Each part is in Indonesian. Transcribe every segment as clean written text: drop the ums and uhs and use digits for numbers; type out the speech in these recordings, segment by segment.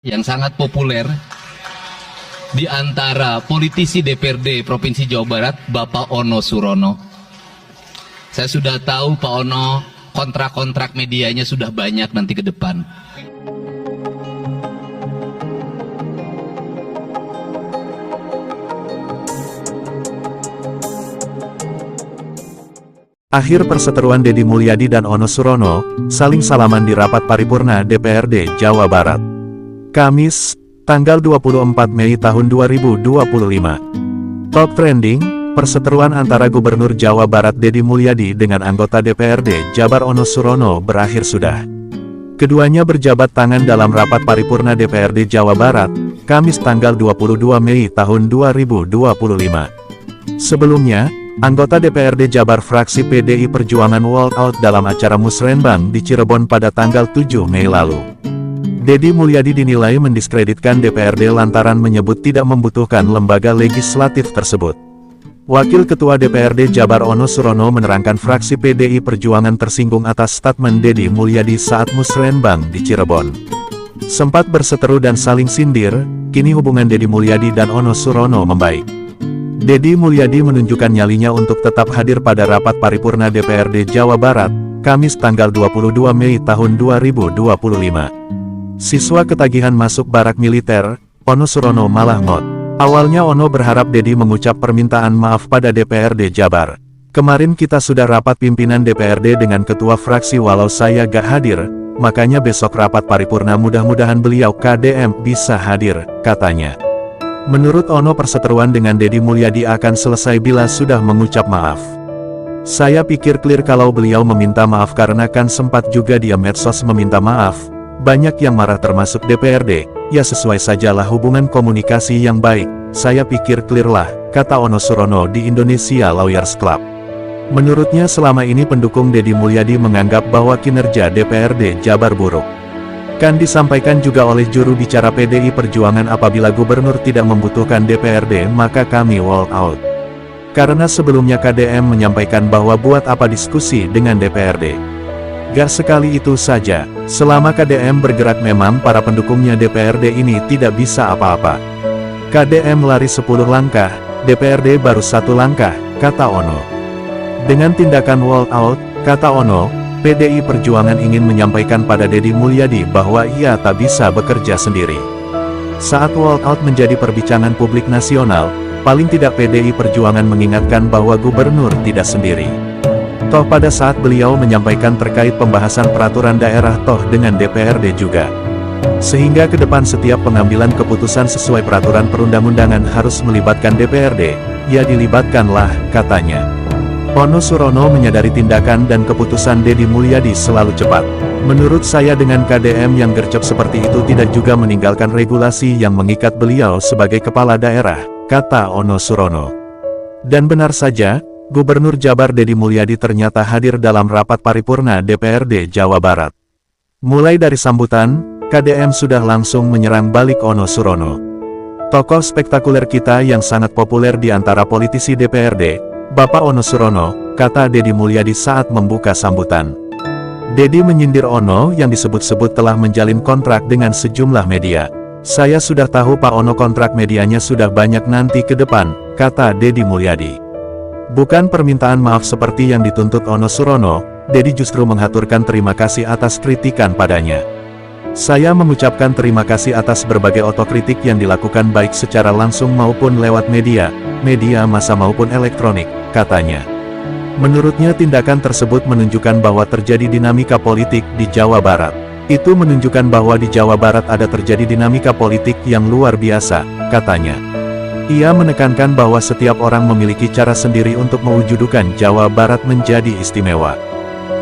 yang sangat populer di antara politisi DPRD Provinsi Jawa Barat, Bapak Ono Surono. Saya sudah tahu Pak Ono kontrak-kontrak medianya sudah banyak nanti ke depan. Akhir perseteruan Deddy Mulyadi dan Ono Surono, saling salaman di rapat paripurna DPRD Jawa Barat. Kamis, tanggal 24 Mei tahun 2025. Top trending, perseteruan antara Gubernur Jawa Barat Deddy Mulyadi dengan anggota DPRD Jabar Ono Surono berakhir sudah. Keduanya berjabat tangan dalam rapat paripurna DPRD Jawa Barat, Kamis tanggal 22 Mei tahun 2025. Sebelumnya, anggota DPRD Jabar fraksi PDI Perjuangan walk out dalam acara musrenbang di Cirebon pada tanggal 7 Mei lalu. Deddy Mulyadi dinilai mendiskreditkan DPRD lantaran menyebut tidak membutuhkan lembaga legislatif tersebut. Wakil Ketua DPRD Jabar Ono Surono menerangkan fraksi PDI Perjuangan tersinggung atas statement Deddy Mulyadi saat musrenbang di Cirebon. Sempat berseteru dan saling sindir, kini hubungan Deddy Mulyadi dan Ono Surono membaik. Deddy Mulyadi menunjukkan nyalinya untuk tetap hadir pada rapat paripurna DPRD Jawa Barat, Kamis tanggal 22 Mei tahun 2025. Siswa ketagihan masuk barak militer, Ono Surono malah ngot. Awalnya Ono berharap Deddy mengucap permintaan maaf pada DPRD Jabar. Kemarin kita sudah rapat pimpinan DPRD dengan ketua fraksi walau saya gak hadir, makanya besok rapat paripurna mudah-mudahan beliau KDM bisa hadir, katanya. Menurut Ono perseteruan dengan Deddy Mulyadi akan selesai bila sudah mengucap maaf. Saya pikir clear kalau beliau meminta maaf karena kan sempat juga dia medsos meminta maaf. Banyak yang marah termasuk DPRD, ya sesuai sajalah hubungan komunikasi yang baik, saya pikir clear lah, kata Ono Surono di Indonesia Lawyers Club. Menurutnya selama ini pendukung Deddy Mulyadi menganggap bahwa kinerja DPRD Jabar buruk. Kan disampaikan juga oleh juru bicara PDI Perjuangan apabila gubernur tidak membutuhkan DPRD maka kami walk out. Karena sebelumnya KDM menyampaikan bahwa buat apa diskusi dengan DPRD. Gak sekali itu saja, selama KDM bergerak memang para pendukungnya DPRD ini tidak bisa apa-apa. KDM lari 10 langkah, DPRD baru 1 langkah, kata Ono. Dengan tindakan walk out, kata Ono, PDI Perjuangan ingin menyampaikan pada Deddy Mulyadi bahwa ia tak bisa bekerja sendiri. Saat walk out menjadi perbincangan publik nasional, paling tidak PDI Perjuangan mengingatkan bahwa gubernur tidak sendiri. Toh pada saat beliau menyampaikan terkait pembahasan peraturan daerah toh dengan DPRD juga. Sehingga ke depan setiap pengambilan keputusan sesuai peraturan perundang-undangan harus melibatkan DPRD, ya dilibatkanlah, katanya. Ono Surono menyadari tindakan dan keputusan Deddy Mulyadi selalu cepat. Menurut saya dengan KDM yang gercep seperti itu tidak juga meninggalkan regulasi yang mengikat beliau sebagai kepala daerah, kata Ono Surono. Dan benar saja, Gubernur Jabar Deddy Mulyadi ternyata hadir dalam rapat paripurna DPRD Jawa Barat. Mulai dari sambutan, KDM sudah langsung menyerang balik Ono Surono. Tokoh spektakuler kita yang sangat populer di antara politisi DPRD, Bapak Ono Surono, kata Deddy Mulyadi saat membuka sambutan. Deddy menyindir Ono yang disebut-sebut telah menjalin kontrak dengan sejumlah media. Saya sudah tahu Pak Ono kontrak medianya sudah banyak nanti ke depan, kata Deddy Mulyadi. Bukan permintaan maaf seperti yang dituntut Ono Surono, Deddy justru menghaturkan terima kasih atas kritikan padanya. Saya mengucapkan terima kasih atas berbagai otokritik yang dilakukan baik secara langsung maupun lewat media massa maupun elektronik, katanya. Menurutnya tindakan tersebut menunjukkan bahwa terjadi dinamika politik di Jawa Barat. Itu menunjukkan bahwa di Jawa Barat ada terjadi dinamika politik yang luar biasa, katanya. Ia menekankan bahwa setiap orang memiliki cara sendiri untuk mewujudkan Jawa Barat menjadi istimewa.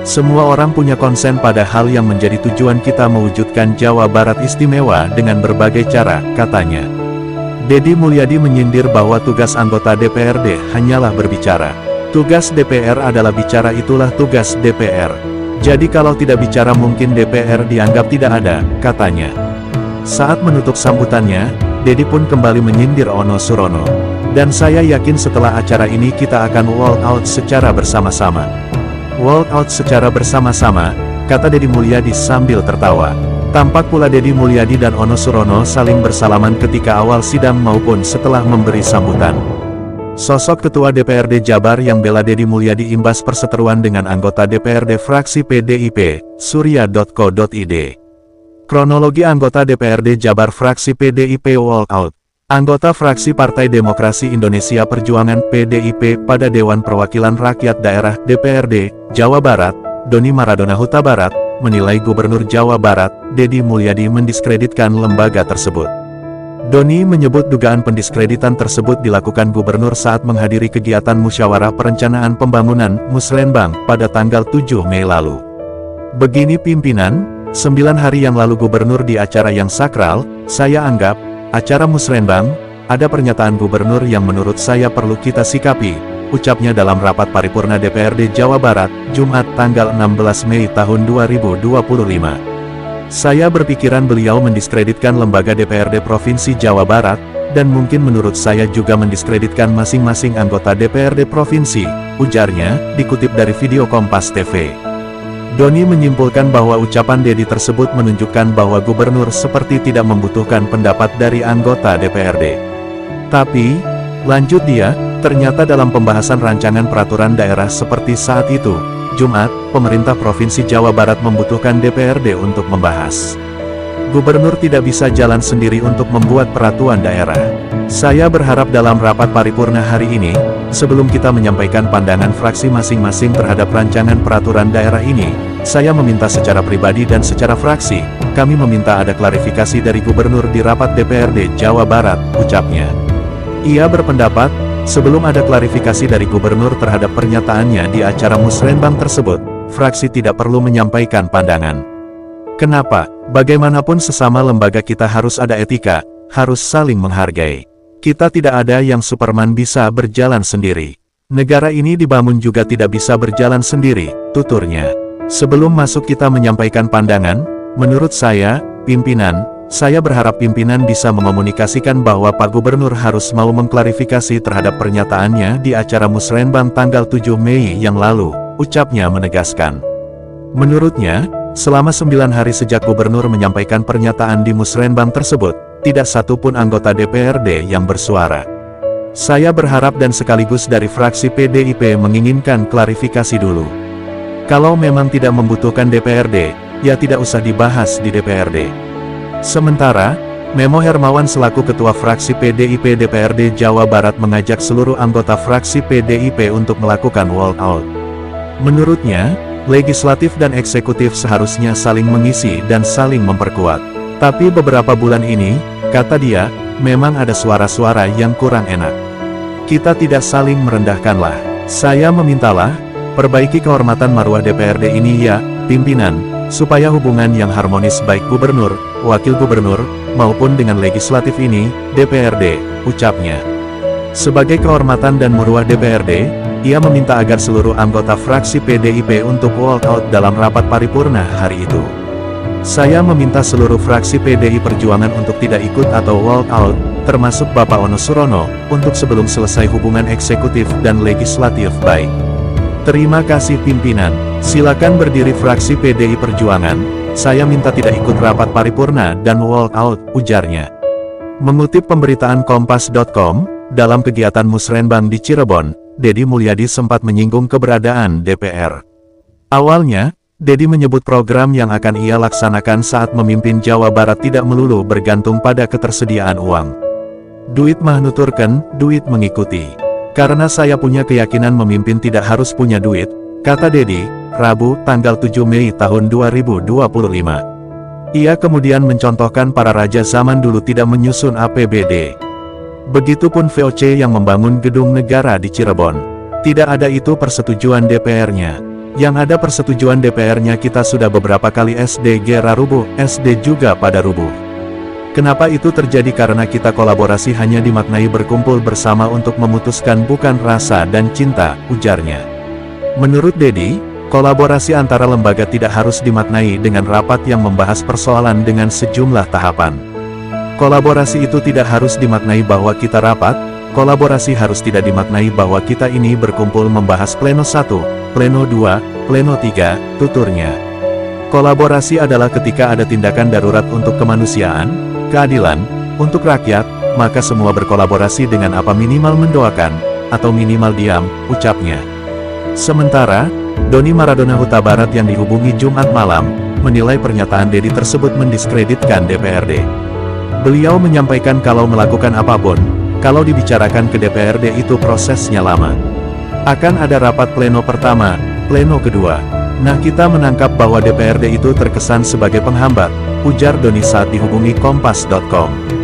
Semua orang punya konsen pada hal yang menjadi tujuan kita mewujudkan Jawa Barat istimewa dengan berbagai cara, katanya. Deddy Mulyadi menyindir bahwa tugas anggota DPRD hanyalah berbicara. Tugas DPR adalah bicara, itulah tugas DPR. Jadi kalau tidak bicara mungkin DPR dianggap tidak ada, katanya. Saat menutup sambutannya, Deddy pun kembali menyindir Ono Surono. Dan saya yakin setelah acara ini kita akan walk out secara bersama-sama. Walk out secara bersama-sama, kata Deddy Mulyadi sambil tertawa. Tampak pula Deddy Mulyadi dan Ono Surono saling bersalaman ketika awal sidang maupun setelah memberi sambutan. Sosok Ketua DPRD Jabar yang bela Deddy Mulyadi imbas perseteruan dengan anggota DPRD fraksi PDIP, surya.co.id. Kronologi anggota DPRD Jabar fraksi PDIP walk out. Anggota fraksi Partai Demokrasi Indonesia Perjuangan PDIP pada Dewan Perwakilan Rakyat Daerah DPRD Jawa Barat, Doni Maradona Huta Barat, menilai Gubernur Jawa Barat, Deddy Mulyadi mendiskreditkan lembaga tersebut. Doni menyebut dugaan pendiskreditan tersebut dilakukan Gubernur saat menghadiri kegiatan Musyawarah Perencanaan Pembangunan Musrenbang pada tanggal 7 Mei lalu. Begini pimpinan, 9 hari yang lalu Gubernur di acara yang sakral, saya anggap, acara Musrenbang, ada pernyataan Gubernur yang menurut saya perlu kita sikapi, ucapnya dalam rapat paripurna DPRD Jawa Barat, Jumat tanggal 16 Mei tahun 2025. Saya berpikiran beliau mendiskreditkan lembaga DPRD Provinsi Jawa Barat, dan mungkin menurut saya juga mendiskreditkan masing-masing anggota DPRD Provinsi, ujarnya, dikutip dari video Kompas TV. Doni menyimpulkan bahwa ucapan Deddy tersebut menunjukkan bahwa Gubernur seperti tidak membutuhkan pendapat dari anggota DPRD. Tapi, lanjut dia, ternyata dalam pembahasan rancangan peraturan daerah seperti saat itu, Jumat, pemerintah Provinsi Jawa Barat membutuhkan DPRD untuk membahas. Gubernur tidak bisa jalan sendiri untuk membuat peraturan daerah. Saya berharap dalam rapat paripurna hari ini, sebelum kita menyampaikan pandangan fraksi masing-masing terhadap rancangan peraturan daerah ini, saya meminta secara pribadi dan secara fraksi, kami meminta ada klarifikasi dari Gubernur di rapat DPRD Jawa Barat, ucapnya. Ia berpendapat, sebelum ada klarifikasi dari Gubernur terhadap pernyataannya di acara Musrenbang tersebut, fraksi tidak perlu menyampaikan pandangan. Kenapa? Bagaimanapun sesama lembaga kita harus ada etika, harus saling menghargai. Kita tidak ada yang Superman bisa berjalan sendiri. Negara ini dibangun juga tidak bisa berjalan sendiri, tuturnya. Sebelum masuk kita menyampaikan pandangan, menurut saya, pimpinan, saya berharap pimpinan bisa mengomunikasikan bahwa Pak Gubernur harus mau mengklarifikasi terhadap pernyataannya di acara Musrenbang tanggal 7 Mei yang lalu, ucapnya menegaskan. Menurutnya, selama 9 hari sejak Gubernur menyampaikan pernyataan di Musrenbang tersebut, tidak satu pun anggota DPRD yang bersuara. Saya berharap dan sekaligus dari fraksi PDIP menginginkan klarifikasi dulu. Kalau memang tidak membutuhkan DPRD, ya tidak usah dibahas di DPRD. Sementara, Memo Hermawan selaku Ketua Fraksi PDIP DPRD Jawa Barat mengajak seluruh anggota fraksi PDIP untuk melakukan walk out. Menurutnya, legislatif dan eksekutif seharusnya saling mengisi dan saling memperkuat. Tapi beberapa bulan ini, kata dia, memang ada suara-suara yang kurang enak. Kita tidak saling merendahkanlah. Saya memintalah, perbaiki kehormatan marwah DPRD ini ya, pimpinan, supaya hubungan yang harmonis baik Gubernur, Wakil Gubernur, maupun dengan legislatif ini, DPRD, ucapnya. Sebagai kehormatan dan marwah DPRD, ia meminta agar seluruh anggota fraksi PDIP untuk walk out dalam rapat paripurna hari itu. Saya meminta seluruh fraksi PDI Perjuangan untuk tidak ikut atau walk out, termasuk Bapak Ono Surono, untuk sebelum selesai hubungan eksekutif dan legislatif baik. Terima kasih pimpinan, silakan berdiri fraksi PDI Perjuangan, saya minta tidak ikut rapat paripurna dan walk out, ujarnya. Mengutip pemberitaan Kompas.com, dalam kegiatan Musrenbang di Cirebon, Deddy Mulyadi sempat menyinggung keberadaan DPR. Awalnya, Deddy menyebut program yang akan ia laksanakan saat memimpin Jawa Barat tidak melulu bergantung pada ketersediaan uang. Duit mah nuturken, duit mengikuti. Karena saya punya keyakinan memimpin tidak harus punya duit, kata Deddy, Rabu, tanggal 7 Mei tahun 2025. Ia kemudian mencontohkan para raja zaman dulu tidak menyusun APBD. Begitupun VOC yang membangun gedung negara di Cirebon. Tidak ada itu persetujuan DPR-nya. Yang ada persetujuan DPR-nya kita sudah beberapa kali SDG rubuh, SD juga pada rubuh. Kenapa itu terjadi? Karena kita kolaborasi hanya dimaknai berkumpul bersama untuk memutuskan bukan rasa dan cinta, ujarnya. Menurut Deddy, kolaborasi antara lembaga tidak harus dimaknai dengan rapat yang membahas persoalan dengan sejumlah tahapan. Kolaborasi itu tidak harus dimaknai bahwa kita rapat, kolaborasi harus tidak dimaknai bahwa kita ini berkumpul membahas pleno 1, pleno 2, pleno 3, tuturnya. Kolaborasi adalah ketika ada tindakan darurat untuk kemanusiaan, keadilan, untuk rakyat, maka semua berkolaborasi dengan apa minimal mendoakan, atau minimal diam, ucapnya. Sementara, Doni Maradona Huta Barat yang dihubungi Jumat malam, menilai pernyataan Dedi tersebut mendiskreditkan DPRD. Beliau menyampaikan kalau melakukan apapun, kalau dibicarakan ke DPRD itu prosesnya lama. Akan ada rapat pleno pertama, pleno kedua. Nah kita menangkap bahwa DPRD itu terkesan sebagai penghambat, ujar Doni saat dihubungi Kompas.com.